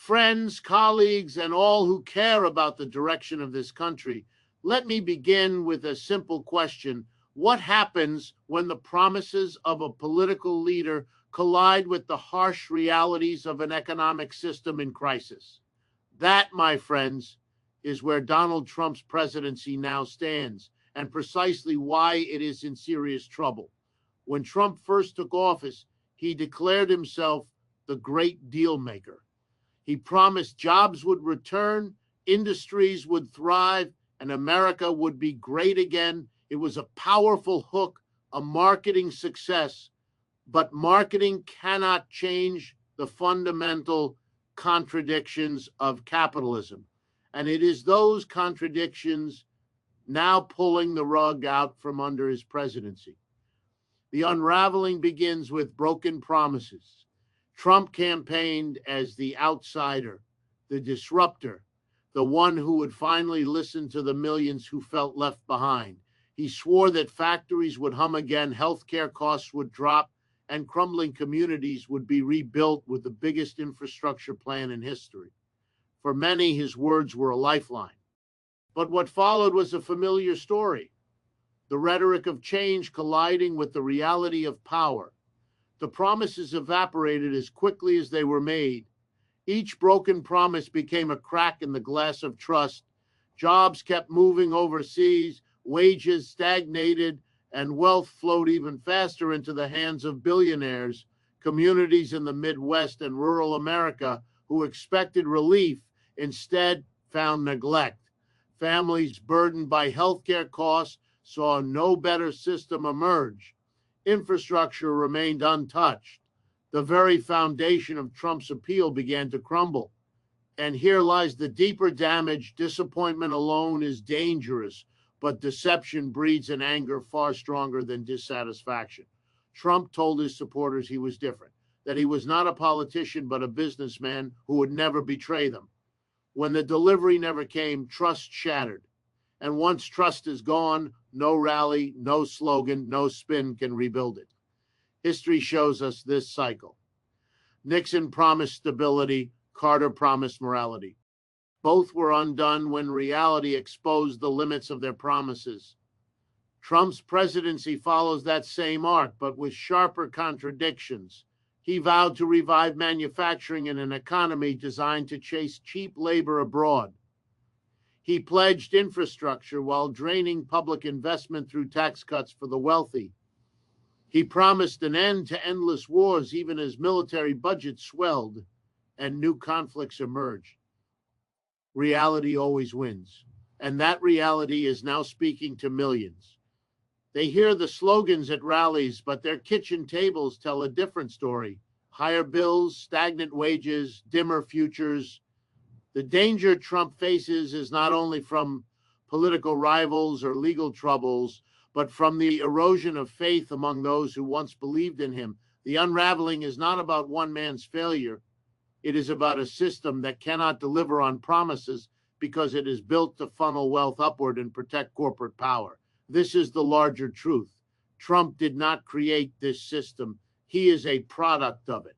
Friends, colleagues, and all who care about the direction of this country, let me begin with a simple question. What happens when the promises of a political leader collide with the harsh realities of an economic system in crisis? That, my friends, is where Donald Trump's presidency now stands, and precisely why it is in serious trouble. When Trump first took office, he declared himself the great deal maker. He promised jobs would return, industries would thrive, and America would be great again. It was a powerful hook, a marketing success, but marketing cannot change the fundamental contradictions of capitalism. And it is those contradictions now pulling the rug out from under his presidency. The unraveling begins with broken promises. Trump campaigned as the outsider, the disruptor, the one who would finally listen to the millions who felt left behind. He swore that factories would hum again, healthcare costs would drop, and crumbling communities would be rebuilt with the biggest infrastructure plan in history. For many, his words were a lifeline. But what followed was a familiar story, the rhetoric of change colliding with the reality of power. The promises evaporated as quickly as they were made. Each broken promise became a crack in the glass of trust. Jobs kept moving overseas, wages stagnated, and wealth flowed even faster into the hands of billionaires. Communities in the Midwest and rural America who expected relief instead found neglect. Families burdened by healthcare costs saw no better system emerge. Infrastructure remained untouched. The very foundation of Trump's appeal began to crumble. And here lies the deeper damage. Disappointment alone is dangerous, but deception breeds an anger far stronger than dissatisfaction. Trump told his supporters he was different, that he was not a politician but a businessman who would never betray them. When the delivery never came, trust shattered. And once trust is gone, no rally, no slogan, no spin can rebuild it. History shows us this cycle. Nixon promised stability, Carter promised morality. Both were undone when reality exposed the limits of their promises. Trump's presidency follows that same arc, but with sharper contradictions. He vowed to revive manufacturing in an economy designed to chase cheap labor abroad. He pledged infrastructure while draining public investment through tax cuts for the wealthy. He promised an end to endless wars even as military budgets swelled and new conflicts emerged. Reality always wins, and that reality is now speaking to millions. They hear the slogans at rallies, but their kitchen tables tell a different story. Higher bills, stagnant wages, dimmer futures. The danger Trump faces is not only from political rivals or legal troubles, but from the erosion of faith among those who once believed in him. The unraveling is not about one man's failure. It is about a system that cannot deliver on promises because it is built to funnel wealth upward and protect corporate power. This is the larger truth. Trump did not create this system. He is a product of it.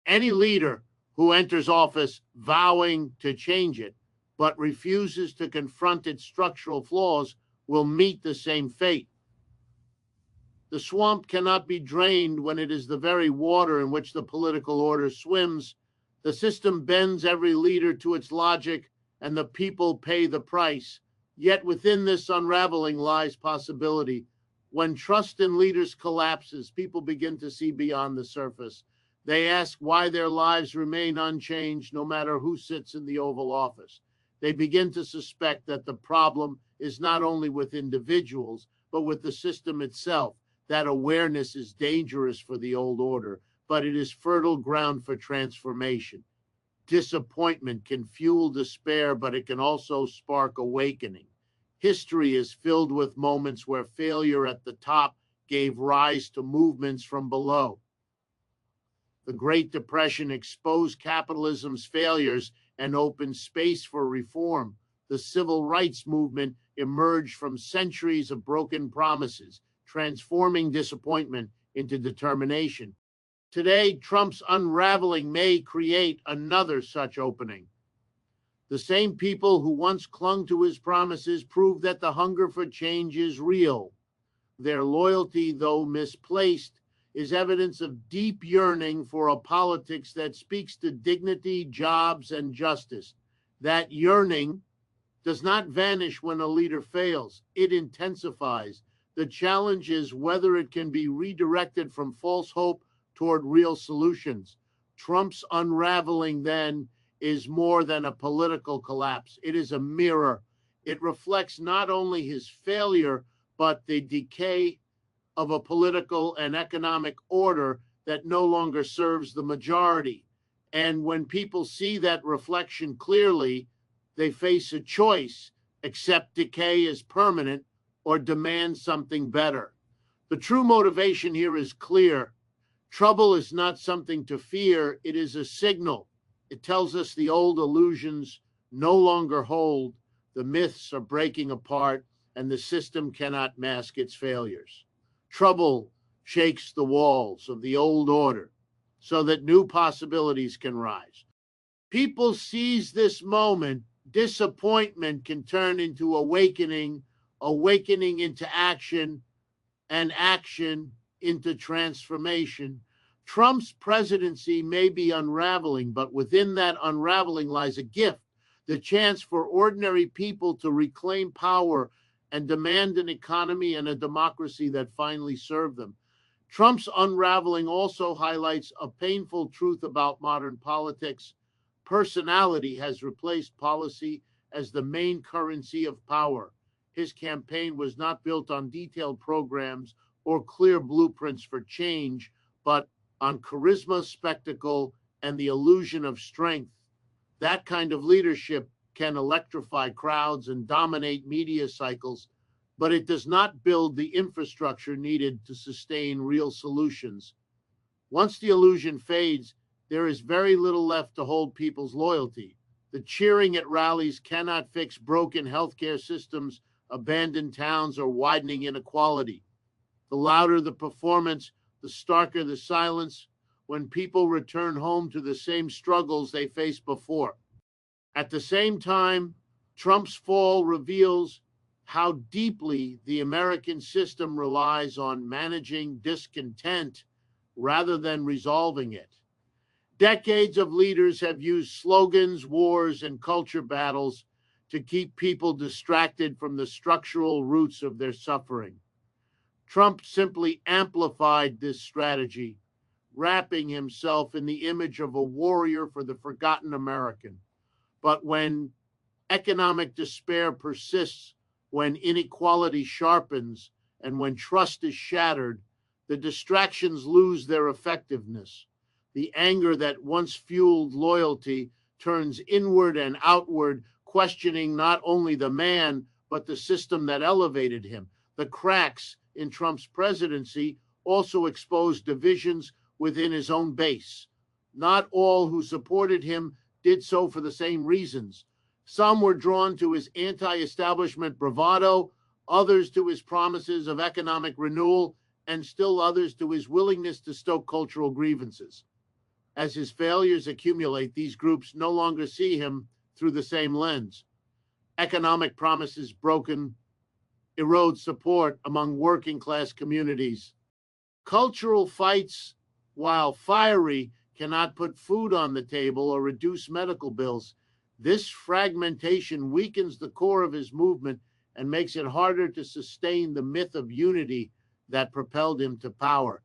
Any leader who enters office vowing to change it, but refuses to confront its structural flaws, will meet the same fate. The swamp cannot be drained when it is the very water in which the political order swims. The system bends every leader to its logic, and the people pay the price. Yet within this unraveling lies possibility. When trust in leaders collapses, people begin to see beyond the surface. They ask why their lives remain unchanged no matter who sits in the Oval Office. They begin to suspect that the problem is not only with individuals, but with the system itself. That awareness is dangerous for the old order, but it is fertile ground for transformation. Disappointment can fuel despair, but it can also spark awakening. History is filled with moments where failure at the top gave rise to movements from below. The Great Depression exposed capitalism's failures and opened space for reform. The civil rights movement emerged from centuries of broken promises, transforming disappointment into determination. Today, Trump's unraveling may create another such opening. The same people who once clung to his promises prove that the hunger for change is real. Their loyalty, though misplaced, is evidence of deep yearning for a politics that speaks to dignity, jobs, and justice. That yearning does not vanish when a leader fails. It intensifies. The challenge is whether it can be redirected from false hope toward real solutions. Trump's unraveling, then, is more than a political collapse. It is a mirror. It reflects not only his failure, but the decay of a political and economic order that no longer serves the majority. And when people see that reflection clearly, they face a choice: accept decay as permanent or demand something better. The true motivation here is clear. Trouble is not something to fear, it is a signal. It tells us the old illusions no longer hold, the myths are breaking apart, and the system cannot mask its failures. Trouble shakes the walls of the old order so that new possibilities can rise. People seize this moment. Disappointment can turn into awakening, awakening into action, and action into transformation. Trump's presidency may be unraveling, but within that unraveling lies a gift, the chance for ordinary people to reclaim power and demand an economy and a democracy that finally serve them. Trump's unraveling also highlights a painful truth about modern politics. Personality has replaced policy as the main currency of power. His campaign was not built on detailed programs or clear blueprints for change, but on charisma, spectacle, and the illusion of strength. That kind of leadership can electrify crowds and dominate media cycles, but it does not build the infrastructure needed to sustain real solutions. Once the illusion fades, there is very little left to hold people's loyalty. The cheering at rallies cannot fix broken healthcare systems, abandoned towns, or widening inequality. The louder the performance, the starker the silence when people return home to the same struggles they faced before. At the same time, Trump's fall reveals how deeply the American system relies on managing discontent rather than resolving it. Decades of leaders have used slogans, wars, and culture battles to keep people distracted from the structural roots of their suffering. Trump simply amplified this strategy, wrapping himself in the image of a warrior for the forgotten American. But when economic despair persists, when inequality sharpens, and when trust is shattered, the distractions lose their effectiveness. The anger that once fueled loyalty turns inward and outward, questioning not only the man, but the system that elevated him. The cracks in Trump's presidency also exposed divisions within his own base. Not all who supported him did so for the same reasons. Some were drawn to his anti-establishment bravado, others to his promises of economic renewal, and still others to his willingness to stoke cultural grievances. As his failures accumulate, these groups no longer see him through the same lens. Economic promises broken erode support among working class communities. Cultural fights, while fiery, cannot put food on the table or reduce medical bills. This fragmentation weakens the core of his movement and makes it harder to sustain the myth of unity that propelled him to power.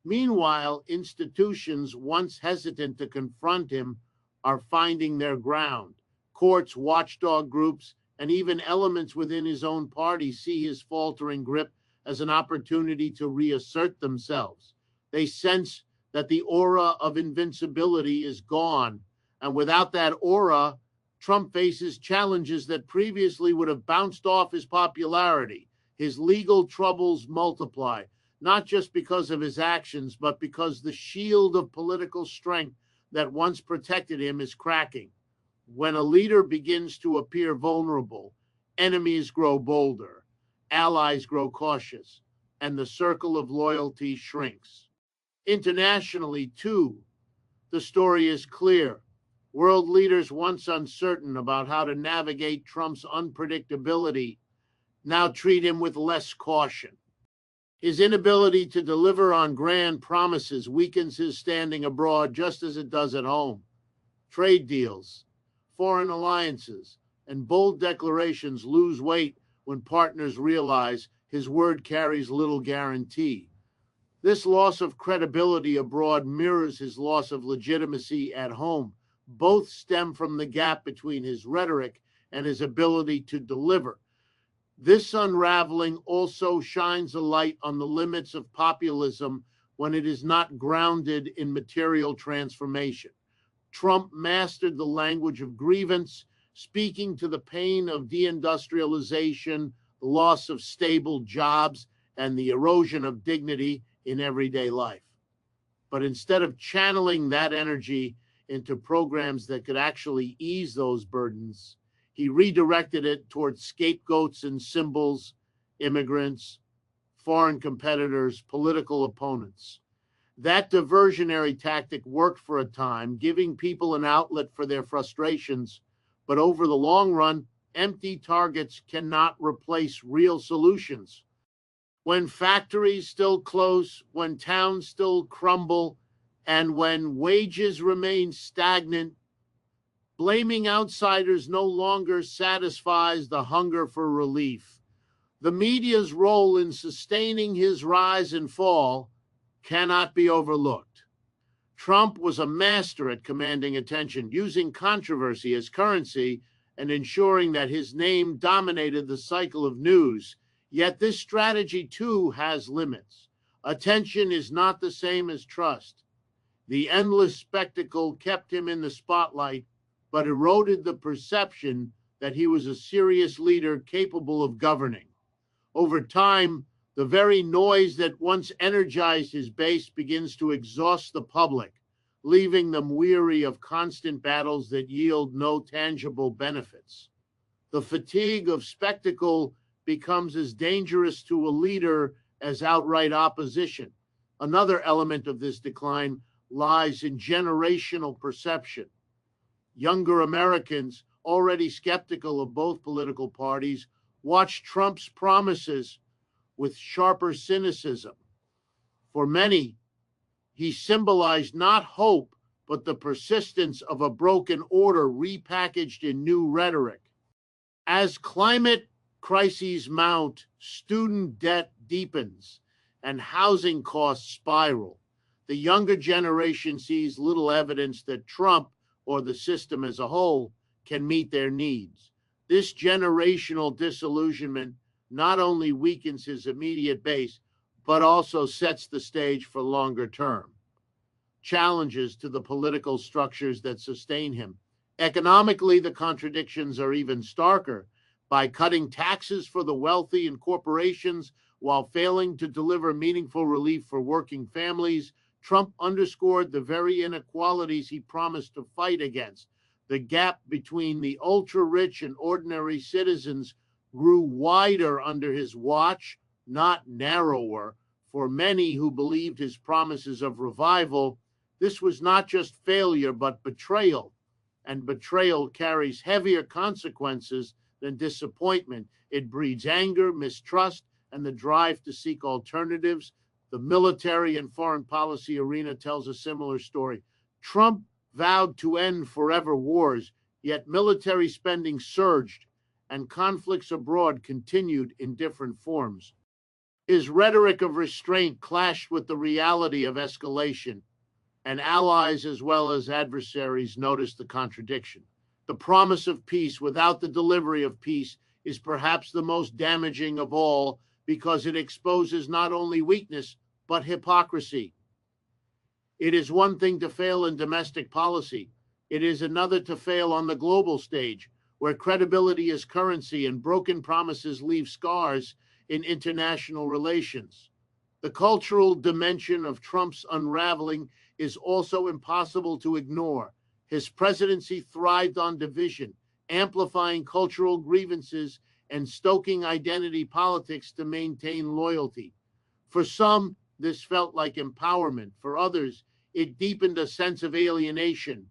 Meanwhile, institutions once hesitant to confront him are finding their ground. Courts, watchdog groups, and even elements within his own party see his faltering grip as an opportunity to reassert themselves. They sense that the aura of invincibility is gone, and without that aura, Trump faces challenges that previously would have bounced off his popularity. His legal troubles multiply, not just because of his actions, but because the shield of political strength that once protected him is cracking. When a leader begins to appear vulnerable, enemies grow bolder, allies grow cautious, and the circle of loyalty shrinks. Internationally, too, the story is clear. World leaders, once uncertain about how to navigate Trump's unpredictability, now treat him with less caution. His inability to deliver on grand promises weakens his standing abroad just as it does at home. Trade deals, foreign alliances, and bold declarations lose weight when partners realize his word carries little guarantee. This loss of credibility abroad mirrors his loss of legitimacy at home. Both stem from the gap between his rhetoric and his ability to deliver. This unraveling also shines a light on the limits of populism when it is not grounded in material transformation. Trump mastered the language of grievance, speaking to the pain of deindustrialization, the loss of stable jobs, and the erosion of dignity in everyday life. But instead of channeling that energy into programs that could actually ease those burdens, he redirected it towards scapegoats and symbols, immigrants, foreign competitors, political opponents. That diversionary tactic worked for a time, giving people an outlet for their frustrations, but over the long run, empty targets cannot replace real solutions. When factories still close, when towns still crumble, and when wages remain stagnant, blaming outsiders no longer satisfies the hunger for relief. The media's role in sustaining his rise and fall cannot be overlooked. Trump was a master at commanding attention, using controversy as currency and ensuring that his name dominated the cycle of news. Yet this strategy, too, has limits. Attention is not the same as trust. The endless spectacle kept him in the spotlight, but eroded the perception that he was a serious leader capable of governing. Over time, the very noise that once energized his base begins to exhaust the public, leaving them weary of constant battles that yield no tangible benefits. The fatigue of spectacle becomes as dangerous to a leader as outright opposition. Another element of this decline lies in generational perception. Younger Americans, already skeptical of both political parties, watch Trump's promises with sharper cynicism. For many, he symbolized not hope, but the persistence of a broken order repackaged in new rhetoric. As climate crises mount, student debt deepens, and housing costs spiral, the younger generation sees little evidence that Trump, or the system as a whole, can meet their needs. This generational disillusionment not only weakens his immediate base, but also sets the stage for longer term challenges to the political structures that sustain him. Economically, the contradictions are even starker. By cutting taxes for the wealthy and corporations while failing to deliver meaningful relief for working families, Trump underscored the very inequalities he promised to fight against. The gap between the ultra-rich and ordinary citizens grew wider under his watch, not narrower. For many who believed his promises of revival, this was not just failure, but betrayal. And betrayal carries heavier consequences than disappointment. It breeds anger, mistrust, and the drive to seek alternatives. The military and foreign policy arena tells a similar story. Trump vowed to end forever wars, yet military spending surged and conflicts abroad continued in different forms. His rhetoric of restraint clashed with the reality of escalation, and allies as well as adversaries noticed the contradiction. The promise of peace without the delivery of peace is perhaps the most damaging of all, because it exposes not only weakness, but hypocrisy. It is one thing to fail in domestic policy. It is another to fail on the global stage, where credibility is currency and broken promises leave scars in international relations. The cultural dimension of Trump's unraveling is also impossible to ignore. His presidency thrived on division, amplifying cultural grievances and stoking identity politics to maintain loyalty. For some, this felt like empowerment. For others, it deepened a sense of alienation.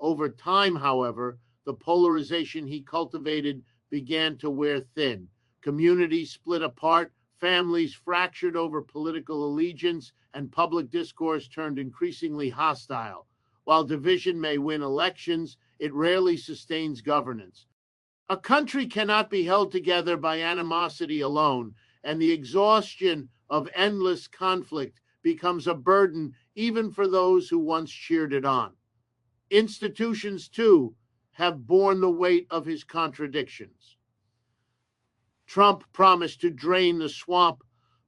Over time, however, the polarization he cultivated began to wear thin. Communities split apart, families fractured over political allegiance, and public discourse turned increasingly hostile. While division may win elections, it rarely sustains governance. A country cannot be held together by animosity alone, and the exhaustion of endless conflict becomes a burden even for those who once cheered it on. Institutions, too, have borne the weight of his contradictions. Trump promised to drain the swamp,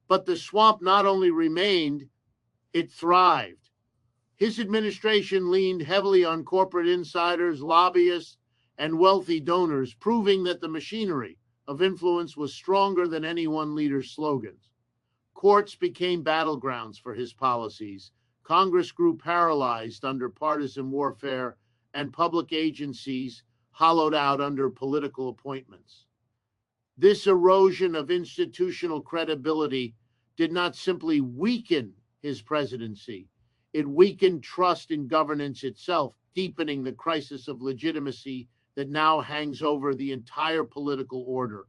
but the swamp not only remained, it thrived. His administration leaned heavily on corporate insiders, lobbyists, and wealthy donors, proving that the machinery of influence was stronger than any one leader's slogans. Courts became battlegrounds for his policies. Congress grew paralyzed under partisan warfare, and public agencies hollowed out under political appointments. This erosion of institutional credibility did not simply weaken his presidency, it weakened trust in governance itself, deepening the crisis of legitimacy that now hangs over the entire political order.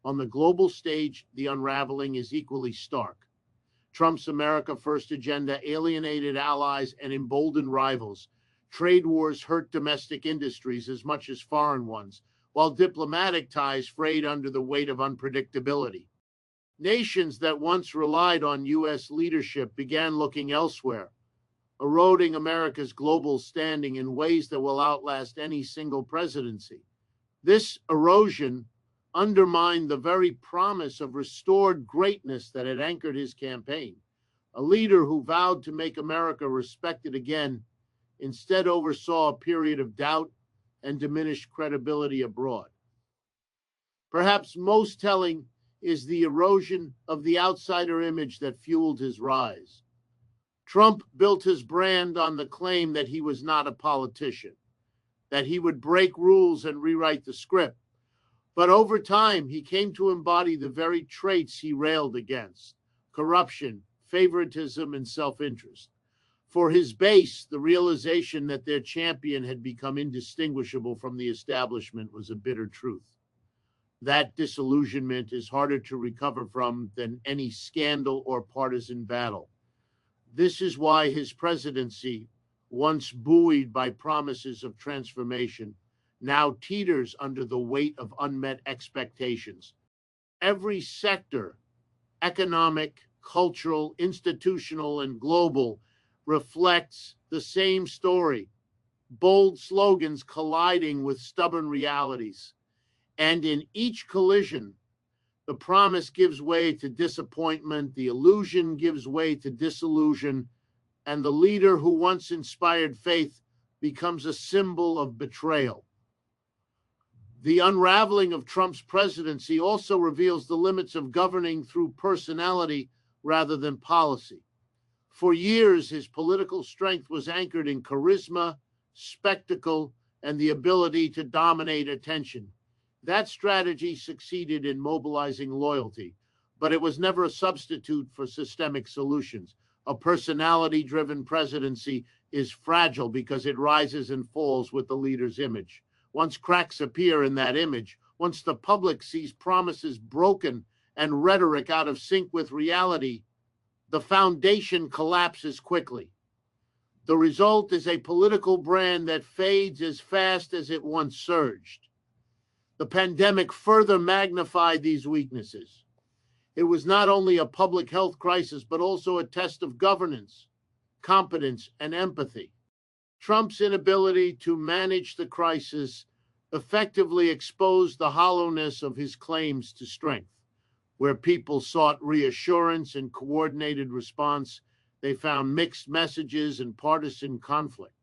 On the global stage, the unraveling is equally stark. Trump's America First agenda alienated allies and emboldened rivals. Trade wars hurt domestic industries as much as foreign ones, while diplomatic ties frayed under the weight of unpredictability. Nations that once relied on U.S. leadership began looking elsewhere, eroding America's global standing in ways that will outlast any single presidency. This erosion undermined the very promise of restored greatness that had anchored his campaign. A leader who vowed to make America respected again instead oversaw a period of doubt and diminished credibility abroad. Perhaps most telling is the erosion of the outsider image that fueled his rise. Trump built his brand on the claim that he was not a politician, that he would break rules and rewrite the script. But over time, he came to embody the very traits he railed against: corruption, favoritism, and self-interest. For his base, the realization that their champion had become indistinguishable from the establishment was a bitter truth. That disillusionment is harder to recover from than any scandal or partisan battle. This is why his presidency, once buoyed by promises of transformation, now teeters under the weight of unmet expectations. Every sector, economic, cultural, institutional, and global, reflects the same story: bold slogans colliding with stubborn realities. And in each collision, the promise gives way to disappointment, the illusion gives way to disillusion, and the leader who once inspired faith becomes a symbol of betrayal. The unraveling of Trump's presidency also reveals the limits of governing through personality rather than policy. For years, his political strength was anchored in charisma, spectacle, and the ability to dominate attention. That strategy succeeded in mobilizing loyalty, but it was never a substitute for systemic solutions. A personality-driven presidency is fragile because it rises and falls with the leader's image. Once cracks appear in that image, once the public sees promises broken and rhetoric out of sync with reality, the foundation collapses quickly. The result is a political brand that fades as fast as it once surged. The pandemic further magnified these weaknesses. It was not only a public health crisis, but also a test of governance, competence, and empathy. Trump's inability to manage the crisis effectively exposed the hollowness of his claims to strength. Where people sought reassurance and coordinated response, they found mixed messages and partisan conflict.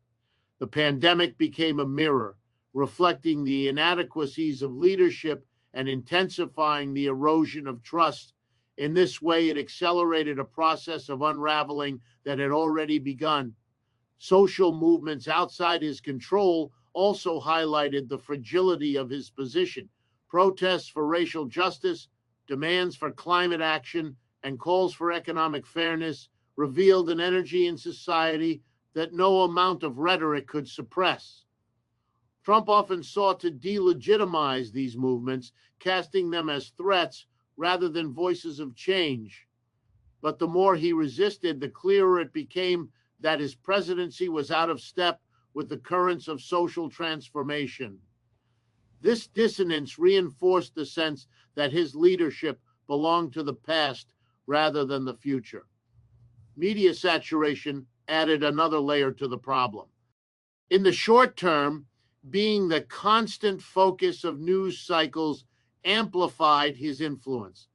The pandemic became a mirror, reflecting the inadequacies of leadership and intensifying the erosion of trust. In this way, it accelerated a process of unraveling that had already begun. Social movements outside his control also highlighted the fragility of his position. Protests for racial justice, demands for climate action, and calls for economic fairness revealed an energy in society that no amount of rhetoric could suppress. Trump often sought to delegitimize these movements, casting them as threats rather than voices of change. But the more he resisted, the clearer it became that his presidency was out of step with the currents of social transformation. This dissonance reinforced the sense that his leadership belonged to the past rather than the future. Media saturation added another layer to the problem. In the short term, being the constant focus of news cycles amplified his influence.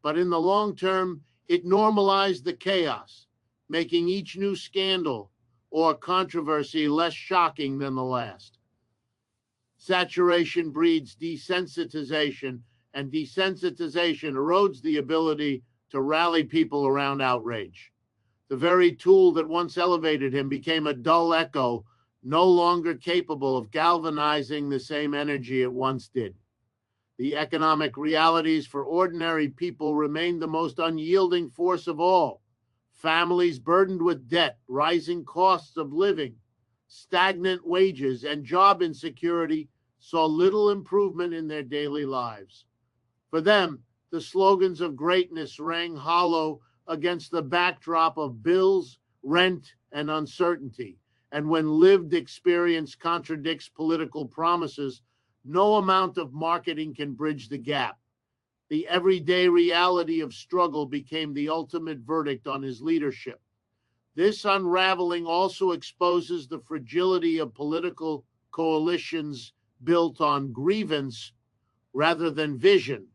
But in the long term, it normalized the chaos, making each new scandal or controversy less shocking than the last. Saturation breeds desensitization, and desensitization erodes the ability to rally people around outrage. The very tool that once elevated him became a dull echo, no longer capable of galvanizing the same energy it once did. The economic realities for ordinary people remained the most unyielding force of all. Families burdened with debt, rising costs of living, stagnant wages, and job insecurity saw little improvement in their daily lives. For them, the slogans of greatness rang hollow against the backdrop of bills, rent, and uncertainty. And when lived experience contradicts political promises, no amount of marketing can bridge the gap. The everyday reality of struggle became the ultimate verdict on his leadership. This unraveling also exposes the fragility of political coalitions built on grievance rather than vision.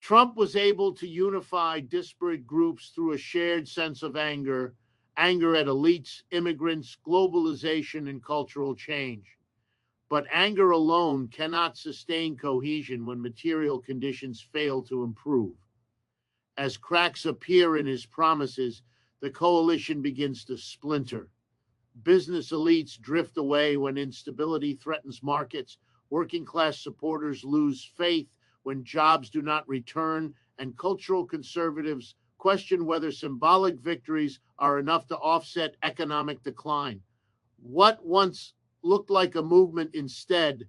Trump was able to unify disparate groups through a shared sense of anger at elites, immigrants, globalization, and cultural change. But anger alone cannot sustain cohesion when material conditions fail to improve. As cracks appear in his promises, the coalition begins to splinter. Business elites drift away when instability threatens markets. Working class supporters lose faith when jobs do not return, and cultural conservatives question whether symbolic victories are enough to offset economic decline. What once looked like a movement instead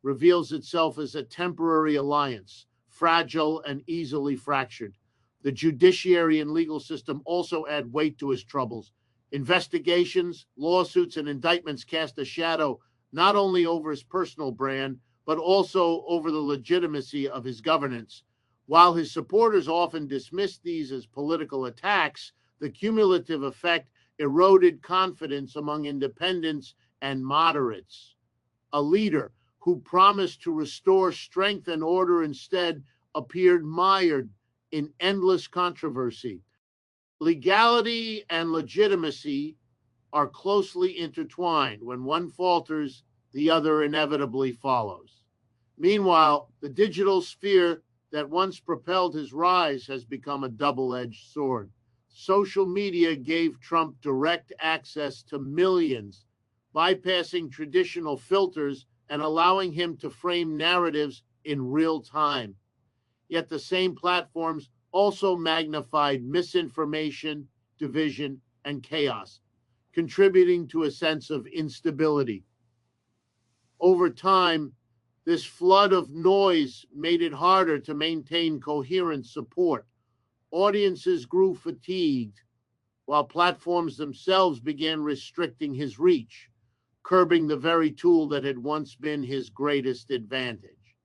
reveals itself as a temporary alliance, fragile and easily fractured. The judiciary and legal system also add weight to his troubles. Investigations, lawsuits, and indictments cast a shadow not only over his personal brand, but also over the legitimacy of his governance. While his supporters often dismissed these as political attacks, the cumulative effect eroded confidence among independents and moderates. A leader who promised to restore strength and order instead appeared mired in endless controversy. Legality and legitimacy are closely intertwined. When one falters, the other inevitably follows. Meanwhile, the digital sphere that once propelled his rise has become a double-edged sword. Social media gave Trump direct access to millions, bypassing traditional filters and allowing him to frame narratives in real time. Yet the same platforms also magnified misinformation, division, and chaos, contributing to a sense of instability. Over time, this flood of noise made it harder to maintain coherent support. Audiences grew fatigued, while platforms themselves began restricting his reach, curbing the very tool that had once been his greatest advantage.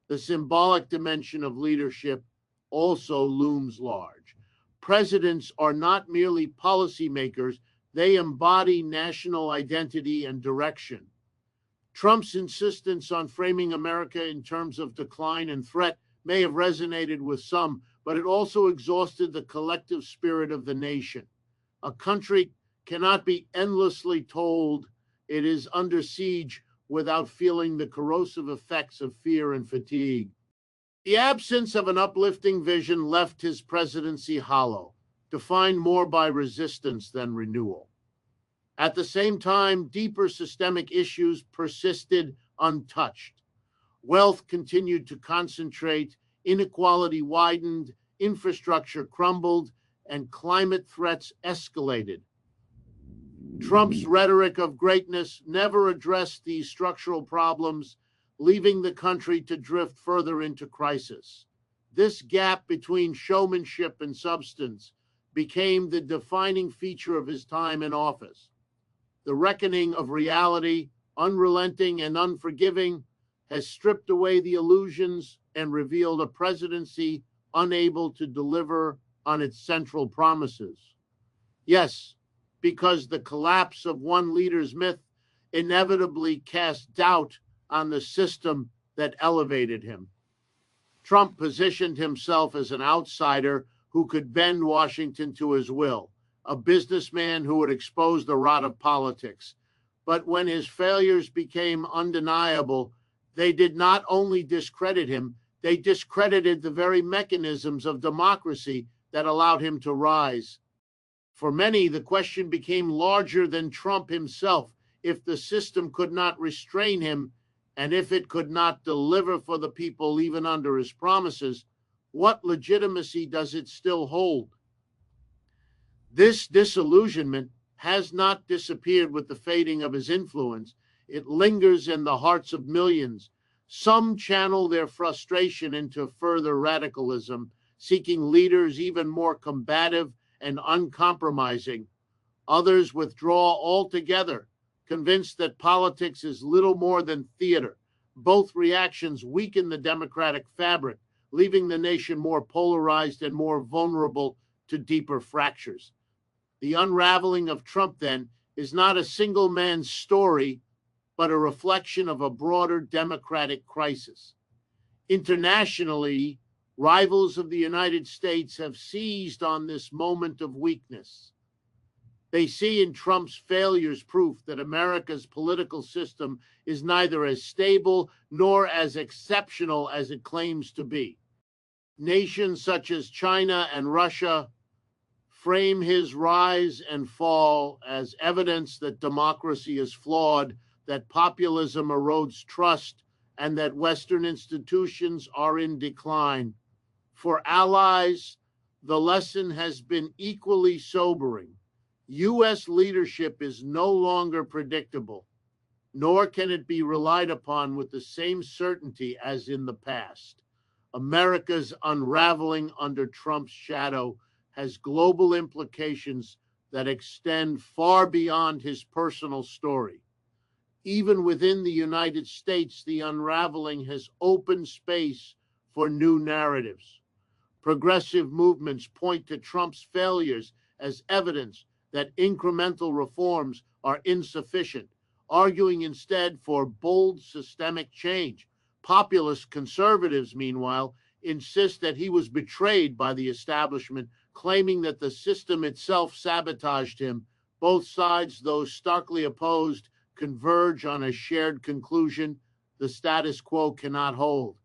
The symbolic dimension of leadership also looms large. Presidents are not merely policymakers, they embody national identity and direction. Trump's insistence on framing America in terms of decline and threat may have resonated with some, but it also exhausted the collective spirit of the nation. A country cannot be endlessly told it is under siege without feeling the corrosive effects of fear and fatigue. The absence of an uplifting vision left his presidency hollow, defined more by resistance than renewal. At the same time, deeper systemic issues persisted untouched. Wealth continued to concentrate, inequality widened, infrastructure crumbled, and climate threats escalated. Trump's rhetoric of greatness never addressed these structural problems, leaving the country to drift further into crisis. This gap between showmanship and substance became the defining feature of his time in office. The reckoning of reality, unrelenting and unforgiving, has stripped away the illusions and revealed a presidency unable to deliver on its central promises. Yes, because the collapse of one leader's myth inevitably cast doubt on the system that elevated him. Trump positioned himself as an outsider who could bend Washington to his will, a businessman who would expose the rot of politics. But when his failures became undeniable, they did not only discredit him, they discredited the very mechanisms of democracy that allowed him to rise. For many, the question became larger than Trump himself. If the system could not restrain him, and if it could not deliver for the people even under his promises, what legitimacy does it still hold? This disillusionment has not disappeared with the fading of his influence. It lingers in the hearts of millions. Some channel their frustration into further radicalism, seeking leaders even more combative and uncompromising. Others withdraw altogether, convinced that politics is little more than theater. Both reactions weaken the democratic fabric, leaving the nation more polarized and more vulnerable to deeper fractures. The unraveling of Trump, then, is not a single man's story, but a reflection of a broader democratic crisis. Internationally, rivals of the United States have seized on this moment of weakness. They see in Trump's failures proof that America's political system is neither as stable nor as exceptional as it claims to be. Nations such as China and Russia frame his rise and fall as evidence that democracy is flawed, that populism erodes trust, and that Western institutions are in decline. For allies, the lesson has been equally sobering. U.S. leadership is no longer predictable, nor can it be relied upon with the same certainty as in the past. America's unraveling under Trump's shadow has global implications that extend far beyond his personal story. Even within the United States, the unraveling has opened space for new narratives. Progressive movements point to Trump's failures as evidence that incremental reforms are insufficient, arguing instead for bold systemic change. Populist conservatives, meanwhile, insist that he was betrayed by the establishment, claiming that the system itself sabotaged him. Both sides, though starkly opposed, converge on a shared conclusion: the status quo cannot hold.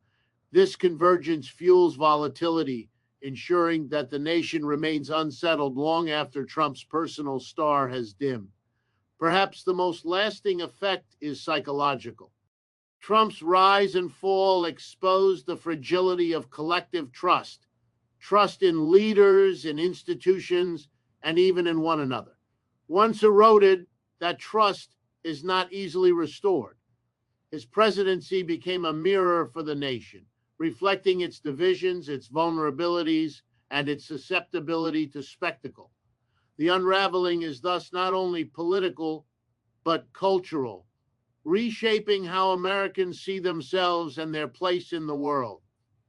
This convergence fuels volatility, ensuring that the nation remains unsettled long after Trump's personal star has dimmed. Perhaps the most lasting effect is psychological. Trump's rise and fall exposed the fragility of collective trust, trust in leaders, in institutions, and even in one another. Once eroded, that trust is not easily restored. His presidency became a mirror for the nation, reflecting its divisions, its vulnerabilities, and its susceptibility to spectacle. The unraveling is thus not only political, but cultural, reshaping how Americans see themselves and their place in the world.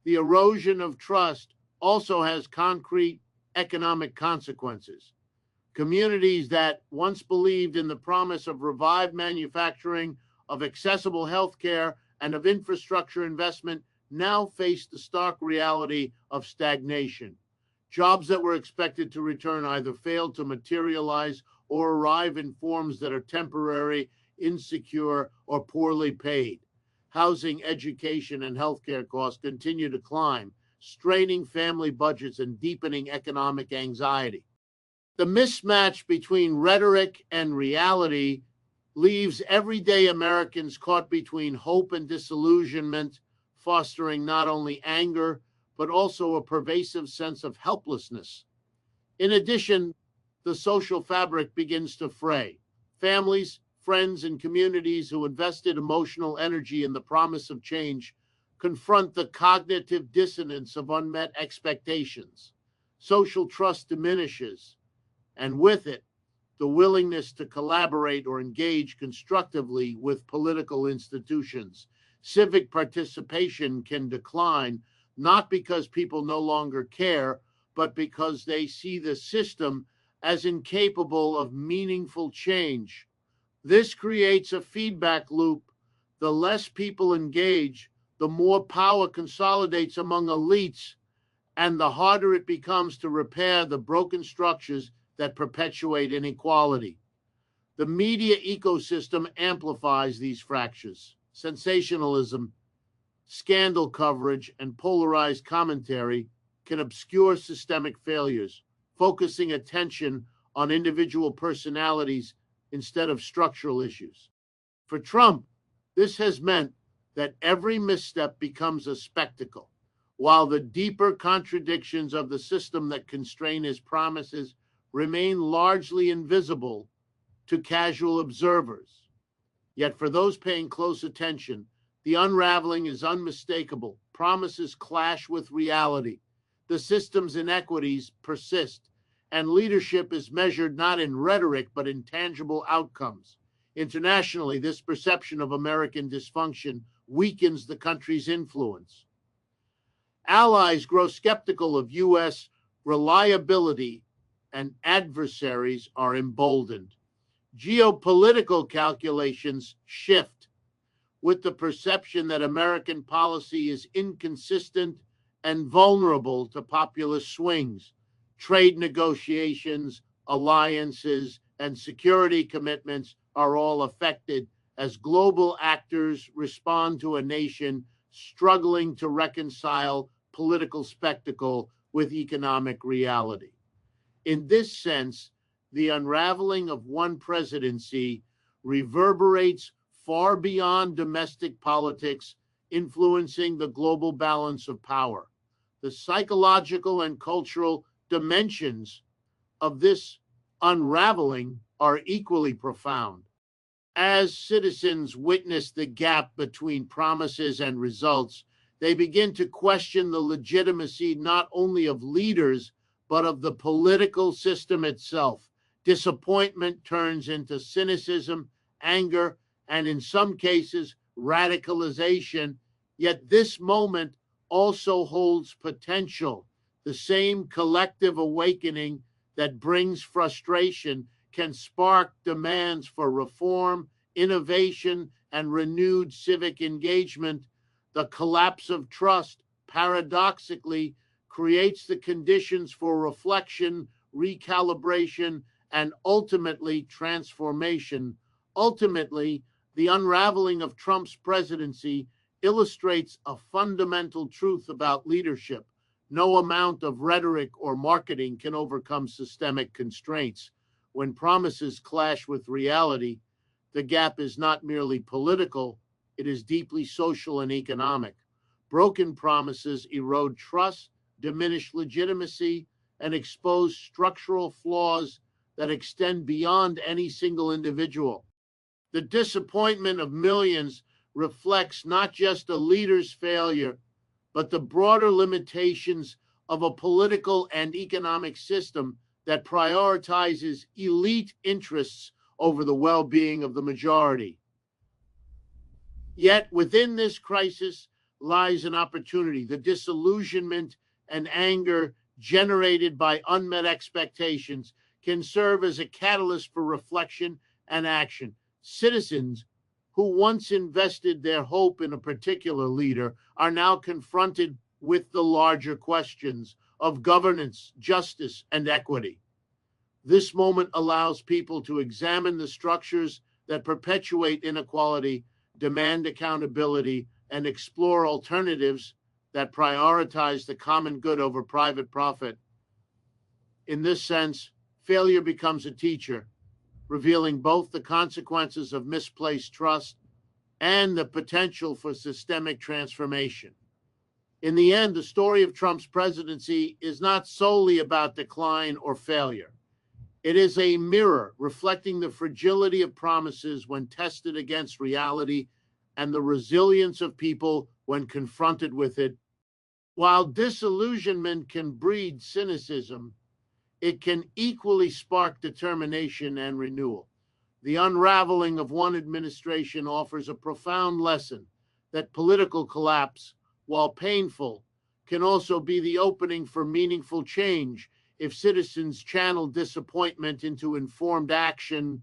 The erosion of trust also has concrete economic consequences. Communities that once believed in the promise of revived manufacturing, of accessible health care, and of infrastructure investment now face the stark reality of stagnation. Jobs that were expected to return either failed to materialize or arrive in forms that are temporary, insecure, or poorly paid. Housing, education, and healthcare costs continue to climb, straining family budgets and deepening economic anxiety. The mismatch between rhetoric and reality leaves everyday Americans caught between hope and disillusionment, fostering not only anger, but also a pervasive sense of helplessness. In addition, the social fabric begins to fray. Families, friends, and communities who invested emotional energy in the promise of change confront the cognitive dissonance of unmet expectations. Social trust diminishes, and with it, the willingness to collaborate or engage constructively with political institutions. Civic participation can decline, not because people no longer care, but because they see the system as incapable of meaningful change. This creates a feedback loop. The less people engage, the more power consolidates among elites, and the harder it becomes to repair the broken structures that perpetuate inequality. The media ecosystem amplifies these fractures. Sensationalism, scandal coverage, and polarized commentary can obscure systemic failures, focusing attention on individual personalities instead of structural issues. For Trump, this has meant that every misstep becomes a spectacle, while the deeper contradictions of the system that constrain his promises remain largely invisible to casual observers. Yet for those paying close attention, the unraveling is unmistakable. Promises clash with reality. The system's inequities persist, and leadership is measured not in rhetoric, but in tangible outcomes. Internationally, this perception of American dysfunction weakens the country's influence. Allies grow skeptical of U.S. reliability, and adversaries are emboldened. Geopolitical calculations shift with the perception that American policy is inconsistent and vulnerable to populist swings. Trade negotiations, alliances, and security commitments are all affected as global actors respond to a nation struggling to reconcile political spectacle with economic reality. In this sense, the unraveling of one presidency reverberates far beyond domestic politics, influencing the global balance of power. The psychological and cultural dimensions of this unraveling are equally profound. As citizens witness the gap between promises and results, they begin to question the legitimacy not only of leaders, but of the political system itself. Disappointment turns into cynicism, anger, and in some cases, radicalization. Yet this moment also holds potential. The same collective awakening that brings frustration can spark demands for reform, innovation, and renewed civic engagement. The collapse of trust, paradoxically, creates the conditions for reflection, recalibration, and ultimately transformation. Ultimately, the unraveling of Trump's presidency illustrates a fundamental truth about leadership. No amount of rhetoric or marketing can overcome systemic constraints. When promises clash with reality, the gap is not merely political, it is deeply social and economic. Broken promises erode trust, diminish legitimacy, and expose structural flaws that extend beyond any single individual. The disappointment of millions reflects not just a leader's failure, but the broader limitations of a political and economic system that prioritizes elite interests over the well-being of the majority. Yet within this crisis lies an opportunity. The disillusionment and anger generated by unmet expectations can serve as a catalyst for reflection and action. Citizens who once invested their hope in a particular leader are now confronted with the larger questions of governance, justice, and equity. This moment allows people to examine the structures that perpetuate inequality, demand accountability, and explore alternatives that prioritize the common good over private profit. In this sense, failure becomes a teacher, revealing both the consequences of misplaced trust and the potential for systemic transformation. In the end, the story of Trump's presidency is not solely about decline or failure. It is a mirror reflecting the fragility of promises when tested against reality and the resilience of people when confronted with it. While disillusionment can breed cynicism, it can equally spark determination and renewal. The unraveling of one administration offers a profound lesson that political collapse, while painful, can also be the opening for meaningful change if citizens channel disappointment into informed action,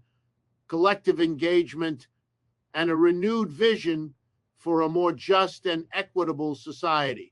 collective engagement, and a renewed vision for a more just and equitable society.